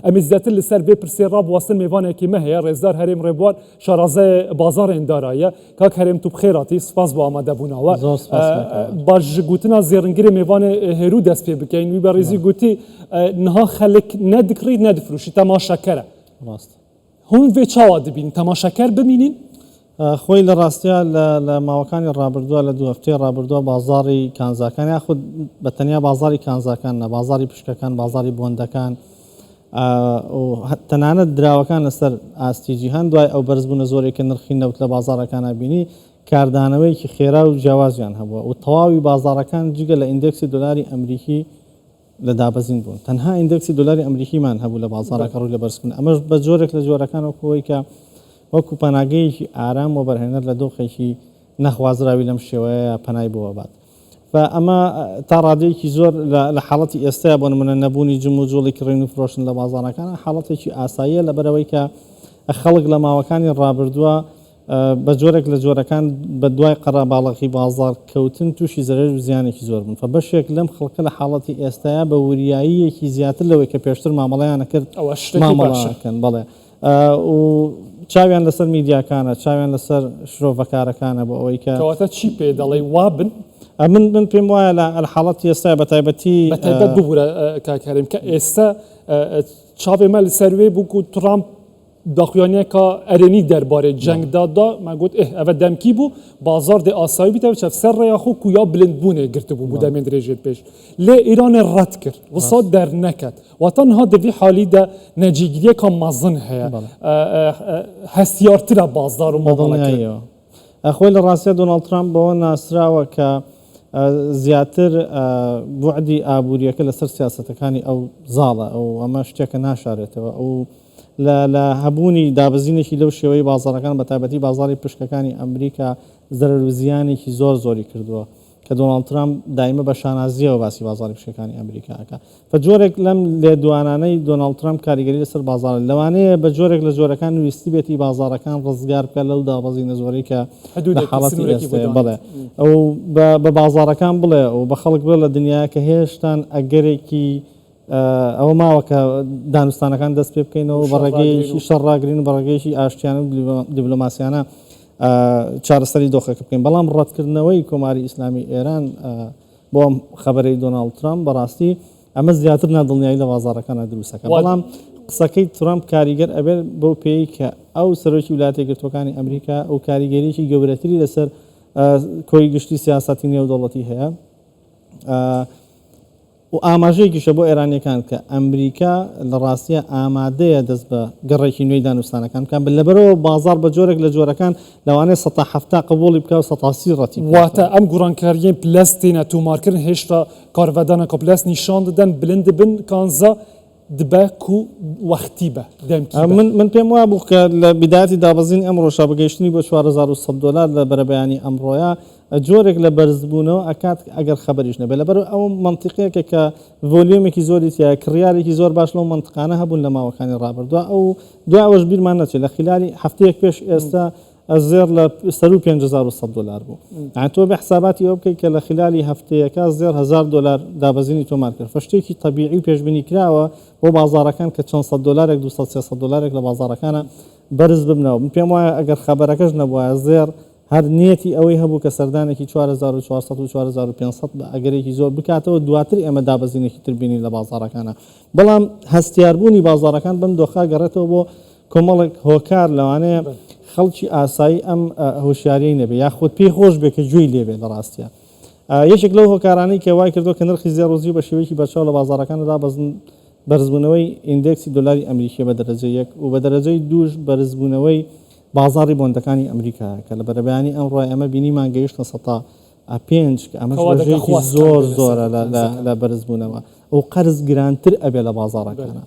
ام زیاتر لسر به پرسی راب واسن میوانه کی مه رزدار هرم ربوار شارازه بازار اندارایه که هرم تو بخیراتی سپاس با آماده بونا و باج گوتنا زیرنگری میوانه هرو دست پی بکین وی بریزی گوتی نها خلق ندکری ندفروشی تماشاکره راست هون وی چاواد بین تماشاکر ببینین خوی لراستیا لماوکانی رابردووە لە دوو هەفتەی ڕابردووە بازاری کانزاکان یاخود بە تەنیا بازاری کانزاکان نە بازاری پشکەکان بازاری بۆندەکان تەنانەت دراوەکان لەسەر ئاستی جیهان دوای ئەو بەرزبوونە زۆرێکە نرخی نەوت لە بازارەکانە بینی کاردانەوەیکی خێرا و جیاوازیان هەبووە و تەواوی بازارەکان جگە لە ئیندێکسی دۆلاری ئەمریکی لە دابەزین بوون تەنها ئیندێکسی دۆلاری ئەمریکیمان هەبوو لە بازارەکە ڕووی لە بەرزکردن ئەمەش بە جۆرێک لە جۆرەکانەوە کۆی کە وەکو پەناگەیەکی ئارام و بەرهێنەر لە دۆخێکی نەخوازراوی لەم شێوەیە پەنای بۆوە بات ئەمە تا ڕادەیەکی زۆر لە حاڵەتی ئێستاە بۆ نمونە نەبوونی جم و جۆڵی کڕین و فرۆشتن لە بازارەکانە حاڵەتێکی ئاساییە لەبەرەوەی کە خەڵک لە ماوەکانی ڕابردووە بە جۆرێک لە جۆرەکان بە دوای قەرەباڵغی بازار کەوتن تووشی زەرەر و زیانێکی زۆر بوون بەشێک لەم خەڵکە لە حاڵەتی ئێستاە بە وریاییەکی زیاتر لەوەی کە پێشتر مامەڵەیانە کرد مامەڵەکەن بەڵێ و چاویان لەسەر میدیاکانە چاویان لەسەر شرۆڤەکارەکانە بۆ ئەوەی کە کەواتە چی پێ دەڵێ وابن من پێم وایە لە حاڵەتی ئێستا بە تایبەتی بەتایبەت ببوورە کاکەریم کە ئێستا چاوێمە لەسەروێ بووکو ترامپ داخوانیەکە ئەرێنی دەربارەی جەنگدادا مەگوت ئەvە دەمکی بوو بازار دێ ئاسایی بیتەوە چەف سەر ڕێیاخۆ کویا بلندبوونێ گرتبوو بوو دەمێن درێژێت پێش لێ ئیرانێ ڕەت کرد وسا دەرنەکەت واتەنها دەوی حالیدا نەجیگریەکە مەزن هەیە هەستیارترە بازار و مەڵەکەیەوە خۆی لە ڕاستیە دۆناڵد ترامپ بەوە ناسراوە کە زیاتر بوعدی ئابوووریەکە لەسەر سیاسەتەکانی ئەو زاڵە ئەو ئەمە شتێکە ناشارێتەوە ئەو لە هەبوونی دابەزینێکی لەو شێوەی بازارەکان بە تایبەتی بازاری پشکەکانی ئەمریکا زەرەر و زیانێکی زۆری کردووە کە دۆناڵد ترامپ دایمە بە شانازیەوە باسی بازاری پشکەکانی ئەمریکاکە بە جۆرێک لەم لێدوانانەی دۆناڵد ترامپ کاریگەری لەسەر بازار لەوانەیە بە جۆرێک لە جۆرەکان ویستی بێتی بازارەکان ڕزگار بکە لەو دابەزینە زۆری کە حاڵەتی بڵێ ئەو بە بازارەکان بڵێ و بە خەڵک بڵێ لە دنیا کە هێشتان ئەگەرێکی ئەوە ماوەکە دانوستانەکان دەست پێ بکەینەوە بەڕێگەیەکی شەڕاگرین بەڕێگەیەکی ئاشتیانە دیبلۆماسیانە چارەسەری دۆخەکە بکەین بەڵام ڕەتکردنەوەی کۆماری ئیسلامی ئێران بۆ ئەم خەبەرەی دۆناڵد ترامپ بەڕاستی ئەمە زیاتر نادڵنیایی لە بازارەکانە دروستەکە بەڵام قسەکەی ترامپ کاریگەر ئەبێت بەو پێی کە ئەو سەرۆکی ویلایەتە یەکگرتووەکانی ئەمریکا ئەو کاریگەریەکی گەورەتری لەسەر کۆی گشتی سیاسەتی نێودەوڵەتی هەیە و ئاماژەیەکیشە بۆ ئێرانیەکان کە ئەمریکا لە ڕاستیە ئامادەیە دەست بە گەڕێکی نوێی دانوستانەکان بکەن لەبەرەوە بازار بە جۆرێک لە جۆرەکان لەوانەیە 170 قبوڵی بکە و 130 ڕەتی واتە ئەم گوڕانکاریین پلەستینە تومارکردن هێشتا کارڤدانەکە پلەست نیشان دەدەن بلند بن کانزە دبە و وەختی بە دەمکی من پێم وایە بوو کە لە بیداەتی دابەزین ئەمڕۆژە بەگەیشتنی بۆ 4100 دلار لە بەرەبەیانی ئەمڕۆیە جۆرێک لە بەرزبوونەوە ئەکات ئەگەر خەبەریش نەبێت لەبەر ئەو منتیقەیەکە کە ڤۆلیۆمێکی زۆری تیا کڕیارێکی زۆر باش لەو منتقانە هەبوون لە ماوەکانی ڕابردووە ئەو دوای ئەوەش بیرمان نەچێت لە خلالی هەفتەیەک پێش ئێستا زێر لە سەر و 5100 دلار بوو تۆ بە حساباتی ئەو بکەیت کە لە خلالی هەفتەیەەکە زێر 1000 دلار دابەزینی تۆمار کرد فشتێکی طبیعی پێشبینی کراوە بۆ بازارەکان کە 400 دلارێک 200 دلارێک لە بازارەکانە بەرز ببنەوە من پێم وایە ئەگەر خەبەرەکەش نەبووە زێر هەر نیەتی ئەوەی هەبوو کە سەردانێکی 4400 و 4500 بە ئەگەرێکی زۆر بکاتەوە دواتر ئێمە دابەزینێکی تربینی لە بازارەکانە بەڵام هەستیاربوونی بازارەکان بەم دۆخا گەڕێتەوە بۆ کۆمەڵێک هۆکار لەوانەیە خەڵکی ئاسایی ئەم هۆشیاریەی نەبێ یاخود پێی خۆش بێ کە گوێی لێبێ لە ڕاستیە یەکێک لەو هۆکارانەی کە وای کردو کە نرخی زێڕۆزی بە شێوەیەکی بەرچاو لە بازارەکاندا بەرزبوونەوەی ئیندێکسی دۆلاری ئەمریکی بە دەرەجە یەک و بە دەرەجەی دووش بەرزبوونەوەی بازاری بۆندەکانی ئەمریکا کە لە بەرەبیانی ئەمڕۆ ئەمە بینیمان گەیشتە 5 کە ئەمە ژێکی زۆرە لە بەرزبوونەوە ئەو قەرز گرانتر ئەبێ لە بازارەکانە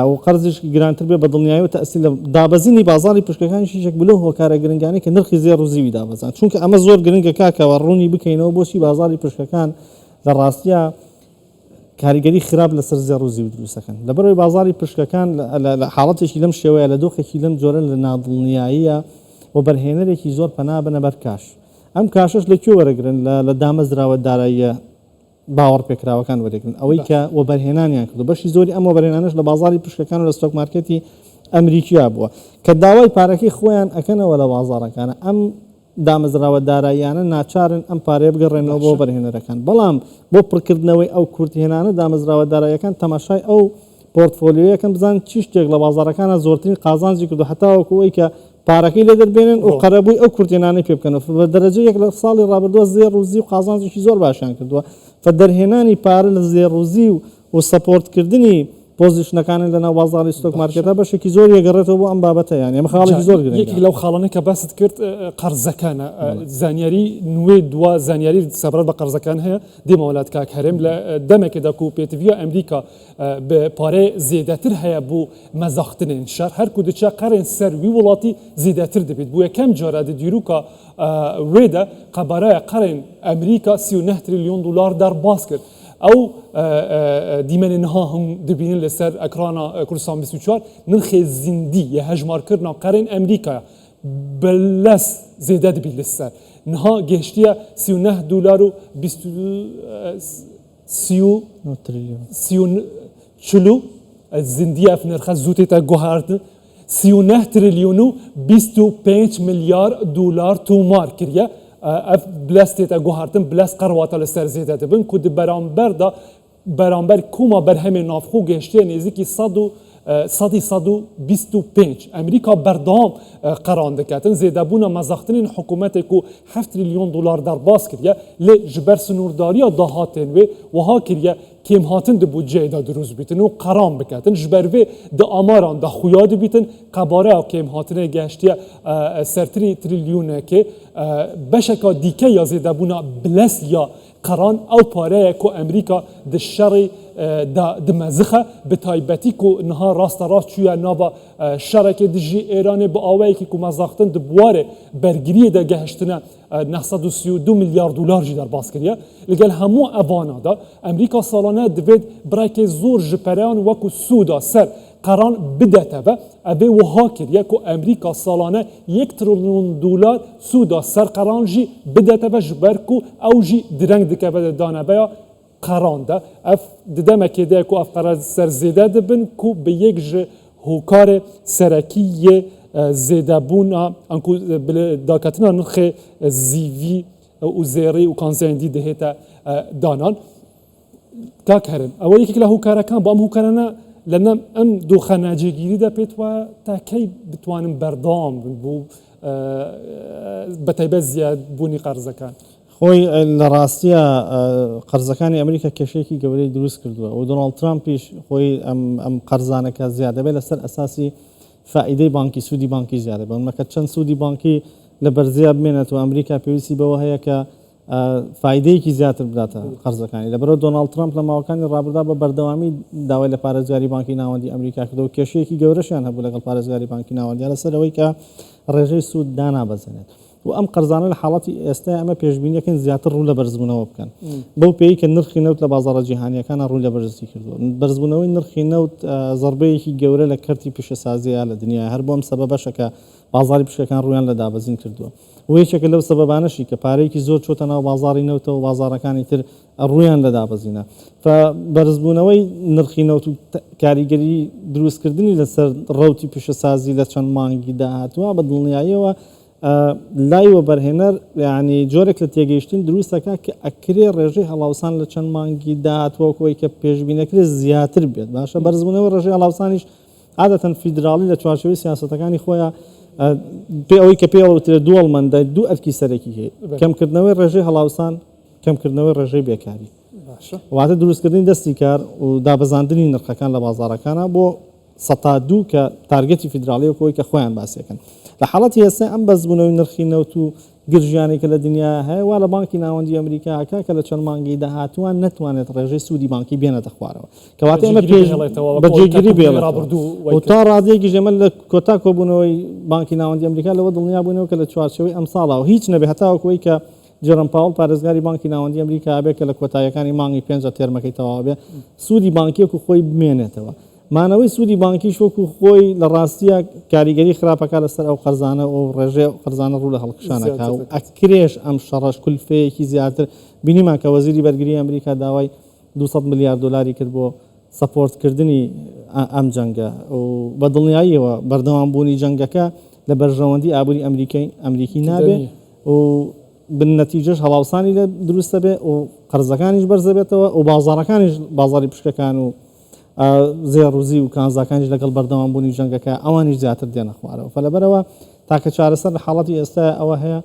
و قەرزش گرانتر بێ بە دڵنیایی و تەسیل لە دابەزینی بازاری پشکەکانی شیشێک بلو هۆکارە گرنگانی کە نرخی زێر و زیوی دابەزان چونکە ئەمە زۆر گرنگە کاکەوە ڕوونی بکەینەوە بۆچی بازاری پشکەکان لە ڕاستیە کاریگەری خراپ لەسەر زێر و زیو دروستەکەن لەبەرەوەی بازاری پشکەکان لە حاڵەتێکی لەم شێوەیە لە دۆخێکی لەم جۆرە لە نادڵنیاییە و بەرهێنەرێکی زۆر پەنا بنە بەر کاش ئەم کاشش لەکوێ وەرەگرن لە دامەزراوە داراییە باوەڕ پێکراوەکان وەرەگرن ئەوەی کە وەبەرهێنانیان کردو بەشی زۆری ئەم وەبەرهێنانش لە بازاری پشکەکان و لە ستۆک مارکێتی ئەمریکیا بووە کە داوای پارەکەی خۆیان ئەکەنەوە لە بازاڕەکانە ئەم دامەزراوە داراییانە ناچارن ئەم پارەیە بگەڕێنەوە بۆ بەرهێنەرەکان بەڵام بۆ پڕکردنەوەی ئەو کورتهێنانە دامەزراوە داراییەکان تەماشای ئەو پۆرتفۆلیۆیەکەن بزان چی شتێک لە بازاڕەکانە زۆرترین قازانجی کردو هەتاوەکوەوەی کە پارەکەی لێ دەربێنن و قەرەبووی ئەو کورتێنانەی پێ بکەنەوە بە دەرەجەیەک لە ساڵی ڕابردووە زێڕوزی و قازانجێکی زۆر باشیان کردووە فدەرهێنانی پارە لە زێڕوزی و سەپۆرتکردنی پۆزیشنەکانی لەناو بازاڕی ستۆک مارکێتە بەشێکی زۆر یەگەڕێتەوە بۆ ئەم بابەتە یان ئەمە خاڵێکی زۆر گرنگە یەکێک لەو خاڵانەی کە باست کرد قەرزەکانە زانیاری نوێ دوا زانیاری سەبارەت بە قەرزەکان هەیە دێمە وڵات کاک هەرێم لە دەمێکدا و پێتڤە ئەمریکا بە پارەی زیێدەتر هەیە بۆ مەزاختنین شار هەرکو دچە قەرێن سەروی وڵاتی زیێدەتر دەبێت بۆ یەکەم جارە دیروکە وێدا قەبارەیە قەرێن ئەمریکا 39 تریلیۆن دلار دەرباز کرد ئەو دیمەنێنها هەم دەبینن لەسەر ئەکرانە کوردستان 24 نرخی زیندی یە هەژمارکردنا قەرێن ئەمریکا بەلەس زێدە دەبێت لەسەر نها گەشتیە 39 دلار و 40 زیندیە نرخە زووتێتە گوهاردن 39 تریلیۆن و 25 میلیارد دلار تومار کردە ئەف بلەستێتە گوهارتن بلەست قەڕواتە لەسەر زێدە دەبن کو بەرامبەردا بەرامبەر کوما بەرهەمێ نافخۆ گەشتیە نێزیکی 125 ئەمریکا بەردەوام قەران دەکاتن زێدەبوونە مەزاختنین حکوومەتێک و 7 تریلیۆن دلار دەرباز کردە لێ ji ber سنوورداریە داهاتێن وێ وها کردە کێم هاتن di بودجەیەدا دروست بیتن و قەران بکاتن ji ber vê di amaran da xuya dibitin qebareya kêm hatinê gehştiye sertirî trilyonekê beşeka dîke ya zêdebûna bilez ya قەران ئەو پارەیە کو ئەمریکا di şerê dimezixe bi taybetî ku niha rasta rast çûye nava şerekê dijî Êranê bi awayekî ku mezaxtin di buwarê bergiriyê de gehiştine 932 milyar dolar jî derbas kiriye li gel hemû evana da ئەمریکا salane divêt birekê zor ji pereyan weku Sûda ser قەران بدەتەوە ئەبێ وها کردە ku ئەمریکا ساڵانە 1 تریلیۆن دلار سوودا سەر قەران jî بدەتەوە ji ber ku ew jî direng dikeve de danebeya قەران de ev di demekê de ku ev qeran ser zêde dibin ku bi yek ji hokarê serekî zêdebûna daketina nirxê zîvî û zêrî û kansendî dihête danan kak herin ew yekek li hokarekan bu em hokarane لەنەم ئەم دۆخەناجێگیریدا پێت وایە تاکەی بتوانم بەردەوام بن بۆ بەتایبەت زیادبوونی قەرزەکان خۆی لە ڕاستیە قەرزەکانی ئەمریکا کێشەیەکی گەورەی دروست کردووە و دۆناڵد ترامپیش خۆی ئەم قەرزانەکە زیادەبێت لەسەر ئەساسی فائیدەی بانکی سوودی بانکی زیادە بن مەکە چەند سوودی بانکی لە بەرزیا بمێنێتەوە ئەمریکا پێویستی بەوە هەیە کە فایدەیەکی زیاتر بداتە قەرزەکانی لەبەرەوە دۆناڵد ترامپ لە ماوەکانی ڕابردا بە بەردەوامی داوای لە پارێزگاری بانکی ناوەندی ئەمریکا کردەوە کێشەیەکی گەورەشیان هەبوو لەگەڵ پارێزگاری بانکی ناوەندیان لەسەرەوەی کە ڕێژەی سوود دانابەزێنێت و ئەم قەرزانە لە حاڵەتی ئێستا ئەمە پێشبینیەکەن زیاتر ڕوو لە بەرزبوونەوە بکەن بەو پێی کە نرخی نەوت لە بازاڕە جیهانیەکانە ڕوو لە بەرزی کردووە بەرزبوونەوەی نرخی نەوت زەربەیەکی گەورە لە کەرتی پیشەسازیە لە دنیا هەر بۆم سەبەبەشەکە بازاری پیشەکان ڕویان لە دابەزین کردووە و یەکێکە لەو سەبەبانەشی کە پارەیەکی زۆر چۆتە ناو بازاری نەوتەوە بازارەکانی تر ڕویان لە دابەزینە بەرزبوونەوەی نرخی نەوت و کاریگەری دروستکردنی لەسەر ڕەوتی پیشەسازی لە چەند مانگی داهاتووە بە دڵنیاییەوە لایوە بەرهێنەر یعنی جۆرێک لە تێگەیشتن دروستەکە کە ئەکرێ ڕێژەی هەڵاوسان لە چەند مانگی داهاتوە کۆی کە پێشبینەکرێت زیاتر بێت باشە بەرزبوونەوە ڕێژەی هەڵاوسانیش عادەتەن فیدراڵی لە چوارچێوەی سیاسەتەکانی خۆیان پێ ئەوەی کە پێوەوترێت دووەڵمەندە دوو ئەرکی سەرەکی هەیە کەمکردنەوەی ڕێژەی هەڵاوسان کەمکردنەوەی ڕێژەی بێکاری واتە دروستکردنی دەستی کار و دابەزاندنی نرخەکان لە بازاڕەکانە بۆ 102 کە تارگەتی فیدراڵی کۆی کە خۆیان باسیەکەن لە حاڵەتی ئێستا ئەم بەزبوونەوەی نرخی نەوت و گرژیانێک کە لە دنیا هەیە وا لە بانکی ناوەندی ئەمریکاکە کە لە چەند مانگی داهاتوان نەتوانێت ڕێژەی سوودی بانکی بێنێتە خوارەوە کەواتە ئێمە بەجێگیری بێڵێت و تا ڕادەیەکی ژێمە لە کۆتا کۆبوونەوەی بانکی ناوەندی ئەمریکا لەوە دڵنیا بوونەوە کە لە چوارچەوەی ئەم ساڵەوە هیچ نەبێ هەتاوەکەوەی کە جەرم پاوڵ پارێزگاری بانکی ناوەندی ئەمریکا بێت کە لە کۆتاییەکانی مانگی 5 تێرمەکەی تەواو بێ سوودی بانکیەک و خۆی بمێنێتەوە مانەوەی سوودی بانکیش وەکو خۆی لە ڕاستیە کاریگەری خراپەکە لەسەر ئەو قەرزانە و ڕێژێ قەرزانە ڕوو لە هەڵکشانەکە و ئەکرێش ئەم شەڕەش کولفەیەکی زیاتر بینیمان کە وەزیری بەرگری ئەمریکا داوای 200 میلیارد دلاری کرد بۆ سەپۆرتکردنی ئەم جەنگە و بە دڵنیاییەوە بەردەوامبوونی جەنگەکە لە بەرژەوەندی ئابووری ئەمریکی نابێ و بنەتیجەش هەڵاوسانی لە دروستە بێ و قەرزەکانیش بەرزە بێتەوە و بازاڕەکانیش بازاری پشکەکان و زێڕوزی و کانزاکانیش لەگەڵ بەردەوامبوونی جەنگەکە ئەوانیش زیاتر دێنە خوارەوە فلەبەرەوە تاکە چارەسەر لە حاڵەتی ئێستا ئەوە هەیە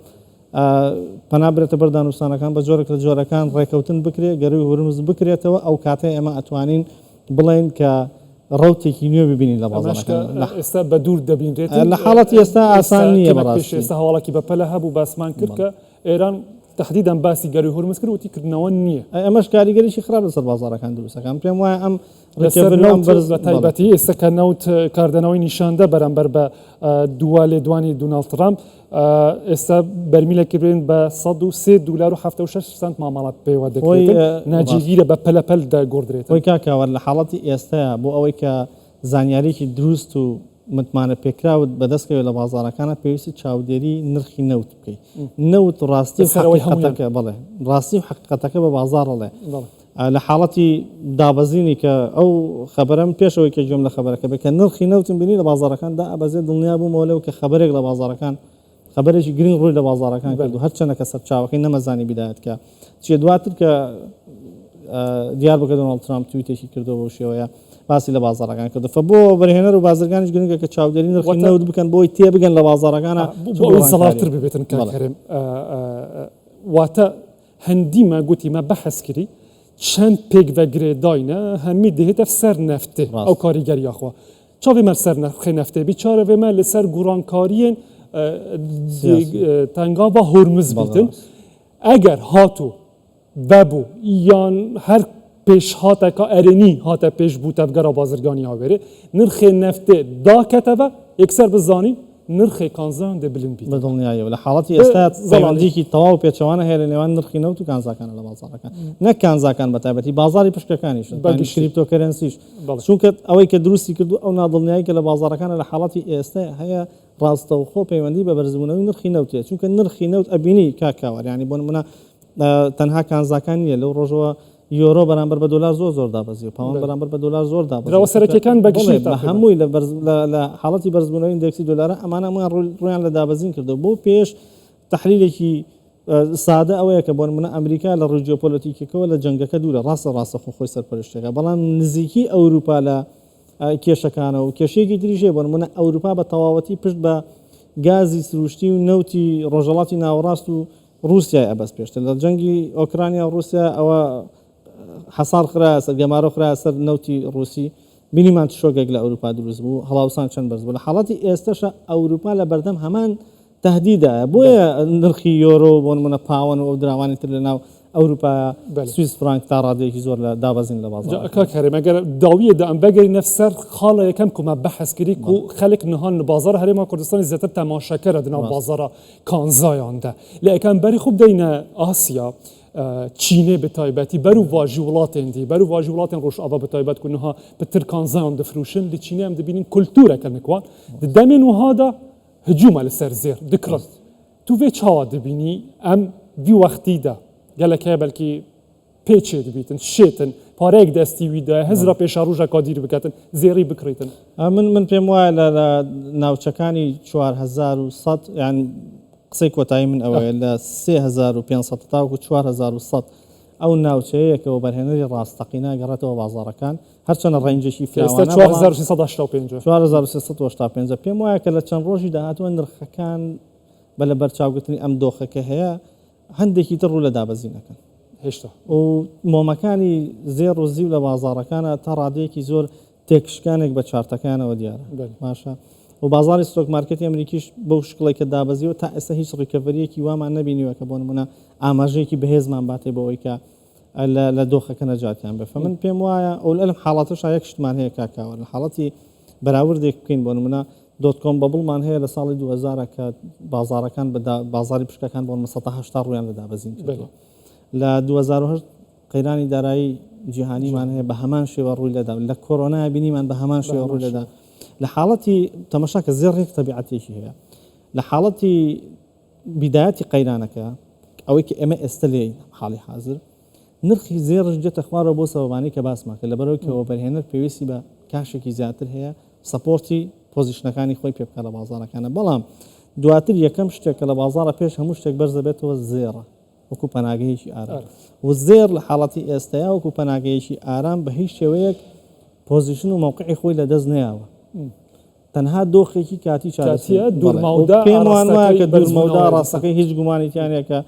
پەنابرێتە بەردانوستانەکان بە جۆرێک لە جۆرەکان ڕێکەوتن بکرێت گەروی هورمز بکرێتەوە ئەو کاتێ ئێمە ئەتوانین بڵێن کە ڕوتێکی نوێ ببینین لە بازارەکان ئێستا بە دوور دەبینرێت لە حاڵەتی ئێستا ئاسان نییە بەڕاستی ئێستا هەواڵێکی بەپەلە هەبوو باسمان کرد کە ئێران تهدیداً باسی گەروی هورمز کرد وتی کردنەوە نییە ئەمەش کاریگەریشی خراپ لەسەر بازارەکان دروستەکەم پێم وایە ئەم بە تایبەتی ئێستا کە نەوت کاردنەوەی نیشاندە بەرامبەر بە دووە لێدوانی دوناڵد ترامپ ئێستا بەرمیلێکی برێن بە $103.76 مامەڵات پێوە دەکرێت ناجێگیرە بە پەلەپەل دەگۆڕدرێت خۆی کاکاوەر لە حاڵەتی ئێستاە بۆ ئەوەی کە زانیاریی دروست و متمانە پێکراوت بەدەستکەوێت لە بازارەکانە پێویستی چاودێری نرخی نەوت بکەیت نەوت ڕاستی حقیقەتەکە بڵێ ڕاستی و حقیقەتەکە بە بازارەڵێ لە حاڵەتی دابەزینی کە ئەو خەبەرم پێشەوەی کە گوێم لە خەبەرەکە بکە نرخی نەوتم بینی لە بازارەکاندا ئەبەزێت دڵنیا بوومەوە لەو کە خەبەرێک لە بازارەکان خەبەرێکی گرنگ ڕووی لە بازارەکان کرد و هەرچەندە کە سەرچاوەکەی نەمەزانی بیدایەت کە چێ دواتر کە دیار بکە دۆناڵد ترامپ تویتێکی کردەوە بۆ شێوەیە باسی لە بازارەکان کردو فبۆ بەرهێنەر و بازرگانیش گرنگە کە چاودێری نرخی نەوت بکەن بۆی تێبگەن لە بازارەکانە زەڵاتر ببێتن کاکەرێم واتە هەندیمە گوتیمە بەحەس کردی چەند پێک بەگرێداینە هەمی دەهێتە سەر نەفتێ ئەو کاریگەریاخوا چاوێ مەر سەر نرخی نەفتێ بیچارە وێمە لەسەر گوڕانکاریên تەنگاوا هورمز بیتن ئەگەر هاتوو بەبوو یان هەر پێشهاتەکە ئەرێنی هاتە پێش بوو تەفگەرە بازرگانی هاوێرێ نرخێ نەفتێ داکەتەوە یەکسەر بزانی نرخی کانزان دەبلن بیت بە دڵنیایەوە لە حاڵەتی ئێستا زەڵاندێکی تەواو پێچەوانە هەیە لە نێوان نرخی نەوت و کانزاکانە لە بازارەکان نەک کانزاکان بە تایبەتی بازاری پشکەکانیش کریپتۆکەرەنسیش چونکە ئەوەی کە دروستی کردو ئەو نادڵنیایی کە لە بازارەکانە لە حاڵەتی ئێستا هەیە ڕاستەوخۆ پەیوەندی بە بەرزبوونەوەی نرخی نەوتێت چونکە نرخی نەوت ئەبینی کاکاوەر ینی بۆ نمونە تەنها کانزاکان نییە لەو ڕۆژەوە یۆرۆ بەرامبەر بە دلار زۆر دابەزی و پاوەند بەرامبەر بە دلار زۆر دابەزی سەرەکیەکان بەگشت هەمووی لە حاڵەتی بەرزبوونەوەی ئیندێکسی دلارە ئەمانە هەموویان ڕویان لە دابەزین کردو بۆ پێش تحلیلێکی سادە ئەوەیە کە بۆ نمونە ئەمریکا لە ڕووی جیۆپۆلیتیکەکەوە لە جەنگەکە دوورە ڕاستە خۆی سەرپەرشتێکە بەڵام نزیکی ئەوروپا لە کێشەکانە و کێشەیەکی تریژێ بۆ نمونە ئەوروپا بە تەواوەتی پشت بە گازی سروشتی و نەوتی ڕۆژهەڵاتی ناوەڕاست و رووسای ئەبەست پێشتر لە جەنگی ئۆکرانیا و رووسیا ئەوە حەسار خرا سەرگەمارە خرا سەر نەوتی ڕووسی بینیمان شۆگێک لە ئەوروپا دروست بوو هەڵاوسان چەند بەرز بوو لە حاڵەتی ئێستاشە ئەوروپا لە بەردەم هەمان تهدیدە بۆیە نرخی یۆرۆ بۆ نمونە پاوەن و ئەو دراوانی تر لە ناو ئەوروپا سویس فرانک تا ڕادێکی زۆر لە دابەزین لە بازار کاکەرێم ئەگەر داویە دا ئەم بەگەری نەفسەر خاڵە یەکەم کومە بەحەسکردی و خەلک نهان لە بازار هەرێما کوردستانی زیاتر تەماشەکەرە دناو بازارە کانزایاندا لە ئەکەم بەری خوب دەینە ئاسیا چینێ بە تایبەتی بەرو واژی وڵاتێن دی بەرو واژی وڵاتێن ڕۆژئاوا بە تایبەت کوونها بەتر کانزایان دەفروشن لە چینێ ئەم دەبینین کولتورەکە نکوان دەمێن وهادا هجوومە لەسەر زێر دکڕت تو vê çawa dibînî em vî wextî de gelekê belkî pêçê dibîtin şêtin pareyek destî wî de hezra pêşa rojeka dîr biketin zêrî bikiritin من پێم وایە لە ناوچەکانی 4100 یان قسەی کۆتایی من ئەوەیە لە 3500 تاوەکو 4100 ئەو ناوچەیەکەوە بەرهێنەری ڕاستەقینە گەڕێتەوە بازارەکان هەرچەندە ڕێنجێکی فراوانە 4385 پێم وایە کە لە چەند ڕۆژی داهاتوە نرخەکان بە لە بەرچاوگرتنی ئەم دۆخەکە هەیە هەندێکی تر ڕوو لە دابەزینەکەن هێشتا و مۆمەکانی زێر و زیو لە بازارەکانە تا ڕادەیەکی زۆر تێکشکانێک بە چارتەکانەوە دیارە باشە و بازاری ستۆک مارکەتی ئەمریکیش بەو شکڵێکە دابەزیەوە تا ئێستا هیچ ڕیکەڤەریەکی وامان نەبینیوە کە بۆ نمونە ئاماژەیەکی بەهێزمان باتێ بەوەی کە لە دۆخەکە نەجاتیان بێ من پێم وایە ئەو لەم حاڵاتەش یەک شتمان هەیە کاکاوە لە حاڵەتی بەراوردێک بکەین بۆ نمونە دۆتکۆم بەبڵمان هەیە لە ساڵی 2000 کە بازارەکان بازاری پشکەکان بۆ 180 ڕویان لە دابەزین کردووە لە 2010 قەیرانی دارایی جیهانیمان هەیە بە هەمان شێوە ڕووی لەدا لە کۆرۆنا بینیمان بە هەمان شێوە ڕووی لەدا لە حاڵەتی تەماشاکە زێڕێک تەبیعەتێکی هەیە لە حاڵەتی بیدایەتی قەیرانەکە ئەوەی کە ئێمە ئێستا لێ حاڵی حاضر نرخی زێڕش دێتە خوارەوە بۆ سەبەبانەی کە باسماکە لەبەرەوەی کەەوە بەرهێنەر پێویستی بە کاشێکی زیاتر هەیە سەپۆرتی پۆزیشنەکانی خۆی پێ بکە لە بازاڕەکانە بەڵام دواتر یەکەم شتێکە لە بازاڕە پێش هەموو شتێک بەرز دەبێتەوە زێڕە وەکو پەناگەیەکی ئارام و زێر لە حاڵەتی ئێستایا وەکو پەناگەیەکی ئارام بە هیچ شێوەیەک پۆزیشن و موقعی خۆی لەدەست نەیاوە تەنها دۆخێکی کاتی چارەسیە پێم وانوایە کە دوورمەودا ڕاستەکەی هیچ گومانیتیانێکە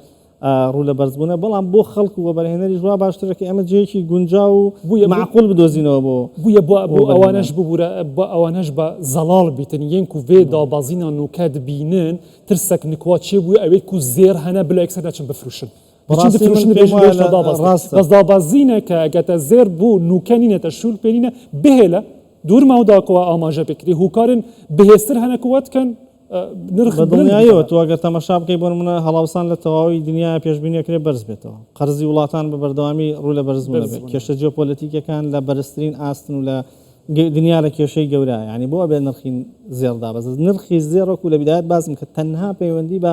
ڕوو لە بەرزبوونە بەڵام بۆ خەڵکو و بەرهێنەری ژوا باشترەکە ئەمە جێکی گونجا و معقول بدۆزینەوە بووە بۆ ئەوانش ببوورە بە ئەوانش بە زەڵال بیتن یەنک و vê دابازینە نوکە دبینن ترسێک نکوا چێ بووی ئەوەی و زێر هەنە بلە یەکسەر نەچن بفروشن بەس دابازینەکە ئەگەتە زێر بوو نوکەنینەتە شول پێنینە بهێلە دوورمەوداکەوە ئاماژە بکری هوکارن بەهێزتر هەنەکوەتکەن نرخ دڵنیایەوە تو ئەگەر تەماشا بکەی بۆ نمونە هەڵاوسان لە تەواوی دنیا پێشبینیەکرێ بەرز بێتەوە قەرزی وڵاتان بە بەردەوامی ڕوو لە بەرزبوون بێت کێشە جیۆپۆلیتیکەکان لە بەرزترین ئاستن و لە دنیا لە کێشەی گەورە یعنی بۆ بێ نرخی زێڕدا بەز نرخی زێڕۆک و لە بدایەت بازم کە تەنها پەیوەندی بە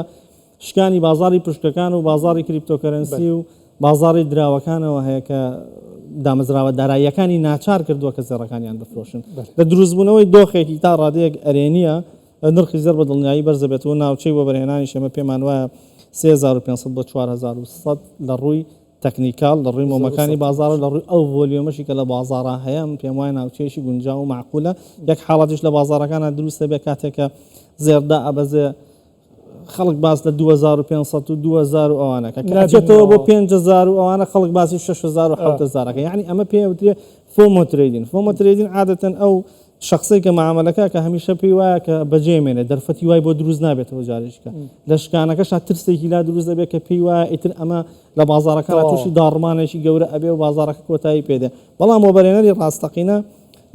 شکانی بازاری پشتەکان و بازاری کریپتۆکەرنسی و بازاری دراوەکانەوە هەیە کە دامەزراوە داراییەکانی ناچار کردووە کە زێڕەکانیان بفرۆشن لە دروستبوونەوەی دۆخێکی تا ڕادەیەک ئەرێنیە نرخی زێر بە دڵنیایی بەرزەبێتەوە ناوچەی بۆ بەرهێنانی شەمە پێمان وایە 3500 بۆ 4100 لە ڕووی تەکنیکال لە ڕووی مۆمەکانی بازار لە ڕووی ئەو ڤۆلیۆمەشی کە لە بازارە هەیە پێم وایە ناوچەیەکی گونجا و معقولە یەک حاڵەتیش لە بازارەکانە دروستە بێ کاتێکە زێردا ئەبەزێ خەڵک باس لە 2500 و 2000 و ئەوانەکە کەچێتەوە بۆ 5000 و ئەوانە خەڵک باسی 6000 و 7000ەکە یعنی ئەمە پێوترێ فۆمۆ ترێدین عادەتەن ئەو شخصی کە معاملەکە کە هەمیشە پێی وایە کە بەجێمێنێ دەرفەتی وای بۆ دروست نابێتەوە جارێککە لە شکانەکەش ترسێکی لا دروست دەبێت کە پێی وایە ئیتر ئەمە لە بازارەکە تووشی داڕمانێکی گەورە ئەبێ و بازارەکە کۆتایی پێدێ بەڵام بۆ بەرهێنەری ڕاستەقینە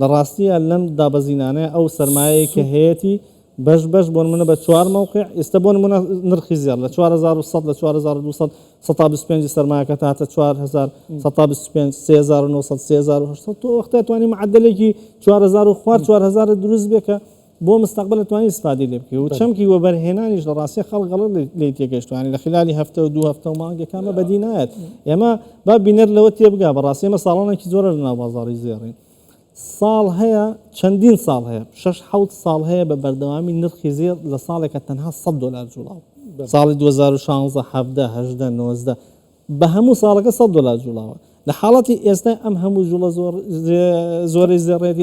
لە ڕاستیە لەم دابەزینانەیە ئەو سەرمایەیە کە هەیەی بەش بۆ نمونە بە 4 موقع ئێستا بۆ نمونە نرخی زێر لە 4100 لە 4200 125 سەرمایەکە تاتە 4000 125 3900 3800 تۆ وەختە توانی معدلێکی 4000 خوار 4000 دروست بێ کە بۆ مستقبل توانی استفادی لێ بکەی و چەمکی وە بەرهێنانیش لە ڕاستی خەڵک غەڵەت لێ تێگەیشتوانی لە خلالی هەفتە و دوو هەفتە و مانگێکانە بەدی نایەت ئێمە با بینەر لەوە تێبگا بەڕاستی ئێمە ساڵانێکی زۆرە لە ناو بازاڕی زێڕین ساڵ هەیە چەندین ساڵ هەیە 6-7 ساڵ هەیە بە بەردەوامی نرخی زێر لە ساڵێکە تەنها $100 جوڵاو ساڵی 2016 17 18 19 بە هەموو ساڵەکە $100 جوڵاوە لە حاڵەتی ئێستا ئەم هەموو جوڵە زۆری زێڕێتی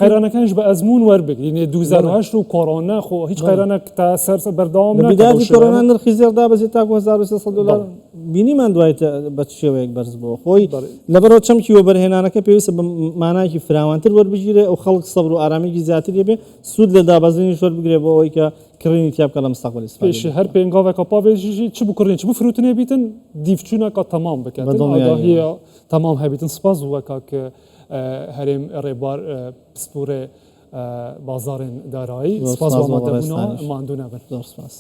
قەیرانەکانش بە ئەزمون وەربگرین 2008 و کۆڕۆنا خۆ هیچ قەیرانێک تا سەر بەردەوام نەبیداتی کۆڕۆنا نرخی زێر دابەزێت تا $1300 بینیمان دوای بە شێوەیەک بەرز بووە خۆی لەبەرەوە چەمکی وە بەرهێنانەکە پێویستە بە مانایکی فراوانتر وەربگیرێ ئەو خەڵک سەبر و ئارامێکی زیاتر بێ سوود لە دابەزینی شۆر بگرێ بۆ ئەوەی کە کڕینی تیا بکە لە مستەقبەل پێشی هەر پێنگاوێکە پاوێژی چ بکڕین چ بفروتنێ بیتن دیفچوونەکە تەمام بکات تەمام هەبیتن سپاس وەکە کە هەرێم ڕێبوار پسپورێ بازارên دارایی سپاس بۆ مادەبوونەوە ماندوو نەبن زۆر سپاس